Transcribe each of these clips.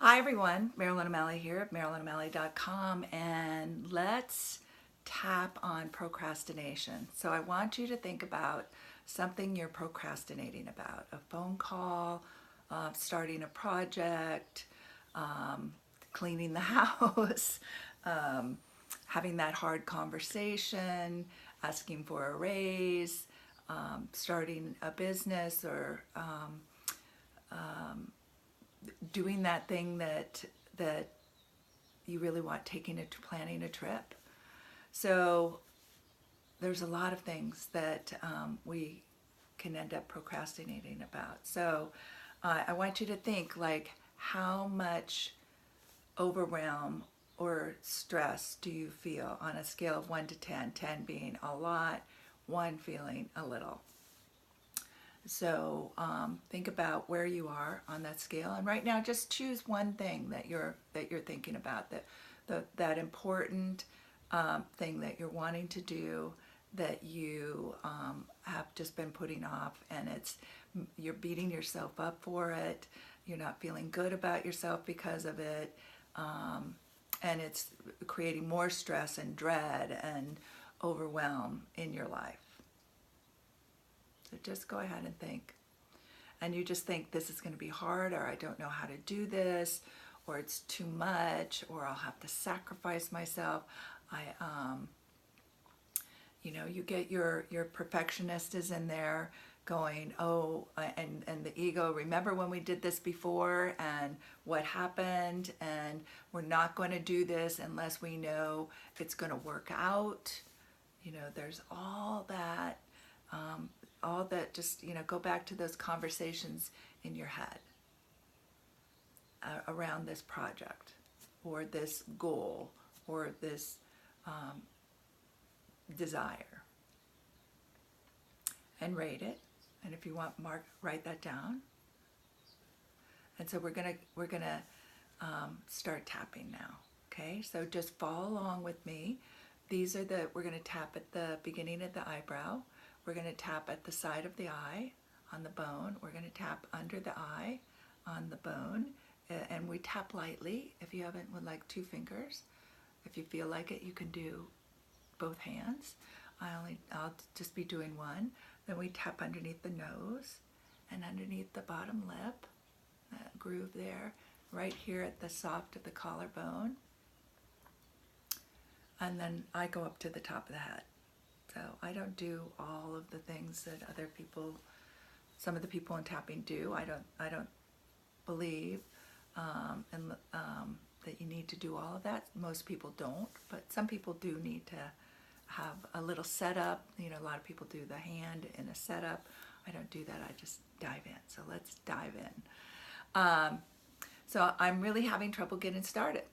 Hi everyone, Marilyn O'Malley here at MarilynO'Malley.com, and let's tap on procrastination. So I want you to think about something you're procrastinating about: a phone call, starting a project, cleaning the house, having that hard conversation, asking for a raise, starting a business, or doing that thing that you really want, planning a trip. So there's a lot of things that we can end up procrastinating about. So I want you to think, like, how much overwhelm or stress do you feel on a scale of 1 to 10, 10 being a lot, 1 feeling a little. So think about where you are on that scale, and right now just choose one thing that you're thinking about, that important thing that you're wanting to do, that you have just been putting off, and you're beating yourself up for it. You're not feeling good about yourself because of it, and it's creating more stress and dread and overwhelm in your life. So just go ahead and think. And you just think, this is going to be hard, or I don't know how to do this, or it's too much, or I'll have to sacrifice myself. You get your perfectionist is in there going, oh, and the ego, remember when we did this before and what happened, and we're not going to do this unless we know it's going to work out. There's all that. Just, go back to those conversations in your head around this project or this goal or this desire, and rate it. And if you want, write that down. And so we're gonna start tapping now. Okay, so just follow along with me. We're gonna tap at the beginning of the eyebrow. We're going to tap at the side of the eye on the bone. We're going to tap under the eye on the bone. And we tap lightly. If you haven't, with like 2 fingers. If you feel like it, you can do both hands. I'll just be doing 1. Then we tap underneath the nose and underneath the bottom lip, that groove there, right here at the soft of the collarbone. And then I go up to the top of the head. So I don't do all of the things that some of the people in tapping do. I don't believe that you need to do all of that. Most people don't, but some people do need to have a little setup. A lot of people do the hand in a setup. I don't do that. I just dive in. So let's dive in. So I'm really having trouble getting started.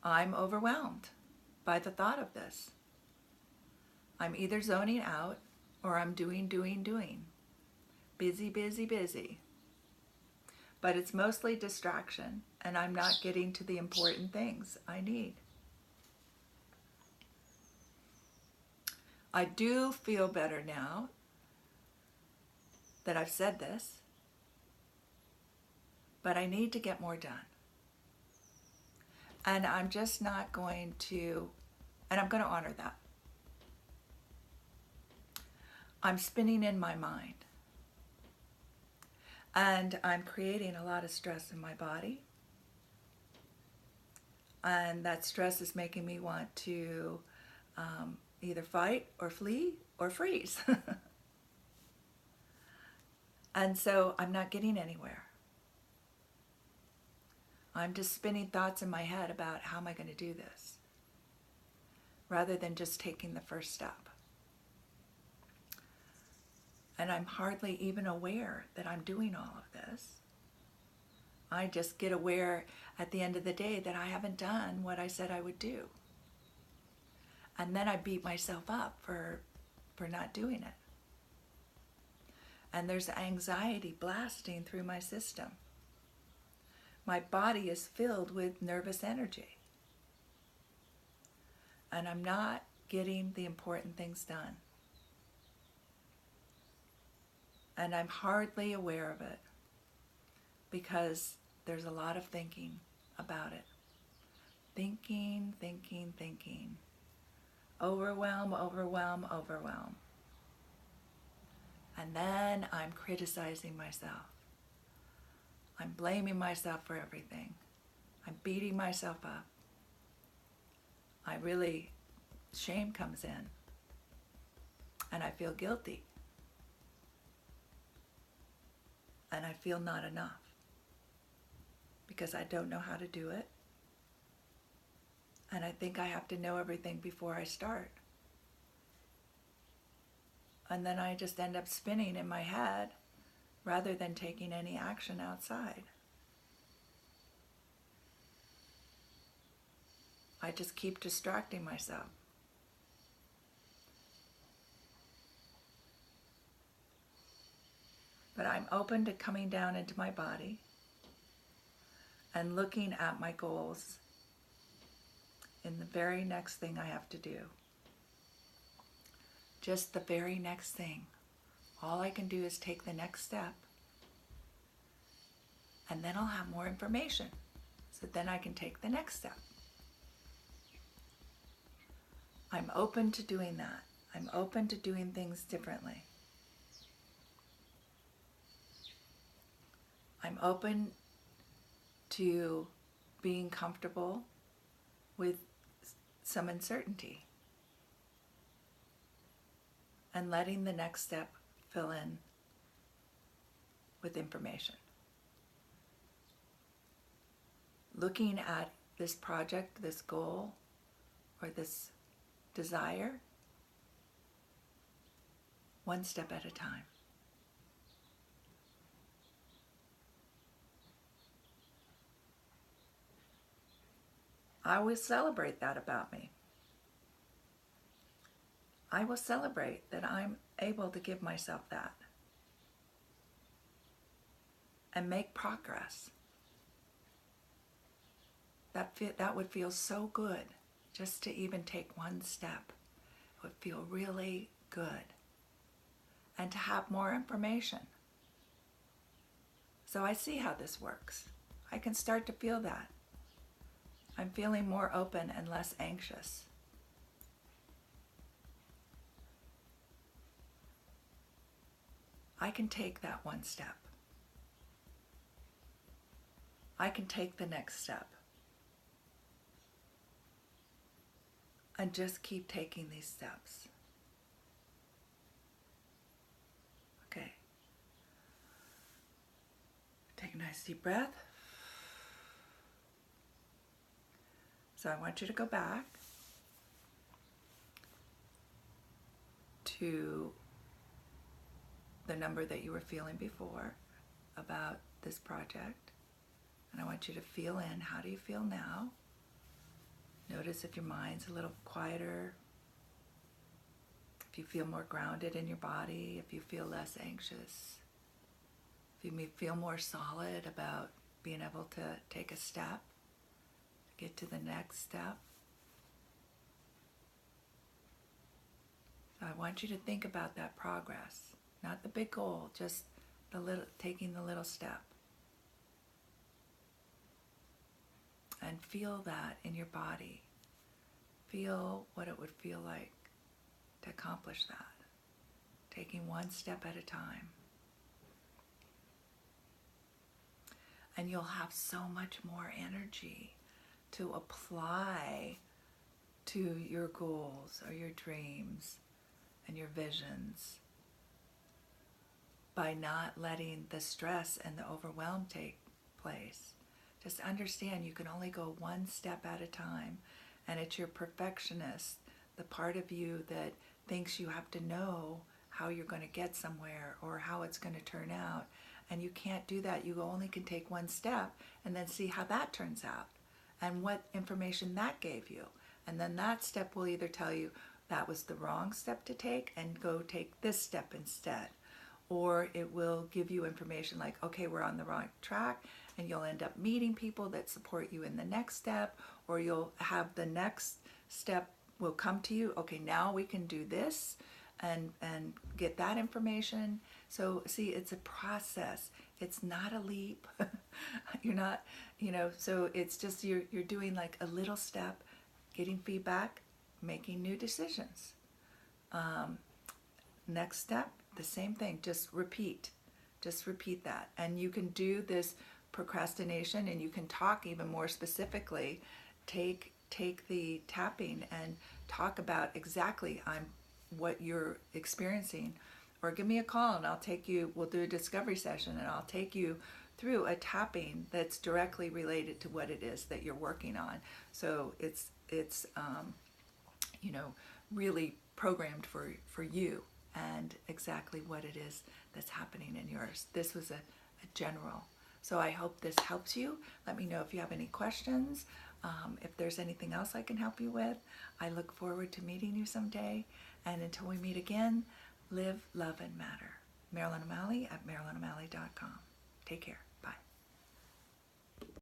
I'm overwhelmed by the thought of this. I'm either zoning out or I'm doing. Busy, busy, busy. But it's mostly distraction, and I'm not getting to the important things I need. I do feel better now that I've said this, but I need to get more done. And I'm just not going to, and I'm going to honor that. I'm spinning in my mind. And I'm creating a lot of stress in my body. And that stress is making me want to either fight or flee or freeze. And so I'm not getting anywhere. I'm just spinning thoughts in my head about how am I going to do this, rather than just taking the first step. And I'm hardly even aware that I'm doing all of this. I just get aware at the end of the day that I haven't done what I said I would do. And then I beat myself up for not doing it. And there's anxiety blasting through my system. My body is filled with nervous energy. And I'm not getting the important things done. And I'm hardly aware of it. because there's a lot of thinking about it. Thinking, thinking, thinking. Overwhelm, overwhelm, overwhelm. And then I'm criticizing myself. I'm blaming myself for everything. I'm beating myself up. Shame comes in. And I feel guilty. And I feel not enough. Because I don't know how to do it. And I think I have to know everything before I start. And then I just end up spinning in my head rather than taking any action outside. I just keep distracting myself. But I'm open to coming down into my body and looking at my goals in the very next thing I have to do. Just the very next thing. All I can do is take the next step. And then I'll have more information. So then I can take the next step. I'm open to doing that. I'm open to doing things differently. I'm open to being comfortable with some uncertainty and letting the next step fill in with information. Looking at this project, this goal, or this desire, one step at a time. I will celebrate that about me. I will celebrate that I'm able to give myself that and make progress. That would feel so good just to even take one step. It would feel really good. And to have more information. So I see how this works. I can start to feel that. I'm feeling more open and less anxious. I can take that one step. I can take the next step. And just keep taking these steps. Okay. Take a nice deep breath. So I want you to go back to the number that you were feeling before about this project. And I want you to feel in, how do you feel now? Notice if your mind's a little quieter, if you feel more grounded in your body, if you feel less anxious, if you may feel more solid about being able to take a step, get to the next step. So I want you to think about that progress, not the big goal, just taking the little step. And feel that in your body. Feel what it would feel like to accomplish that. Taking one step at a time. And you'll have so much more energy to apply to your goals or your dreams and your visions by not letting the stress and the overwhelm take place. Just understand you can only go one step at a time, and it's your perfectionist, the part of you that thinks you have to know how you're going to get somewhere or how it's going to turn out, and you can't do that. You only can take one step and then see how that turns out and what information that gave you. And then that step will either tell you that was the wrong step to take and go take this step instead, or it will give you information like, okay, we're on the wrong track, and you'll end up meeting people that support you in the next step, or you'll have the next step will come to you, okay, now we can do this and get that information. So see, it's a process. It's not a leap. You're not, so it's just you're doing like a little step, getting feedback, making new decisions. Next step, the same thing, just repeat that. And you can do this procrastination, and you can talk even more specifically. Take the tapping and talk about exactly what you're experiencing, or give me a call and we'll do a discovery session, and I'll take you through a tapping that's directly related to what it is that you're working on. So it's really programmed for you and exactly what it is that's happening in yours. This was a general. So I hope this helps you. Let me know if you have any questions. If there's anything else I can help you with. I look forward to meeting you someday. And until we meet again, live, love, and matter. Marilyn O'Malley at MarilynO'Malley.com. Take care.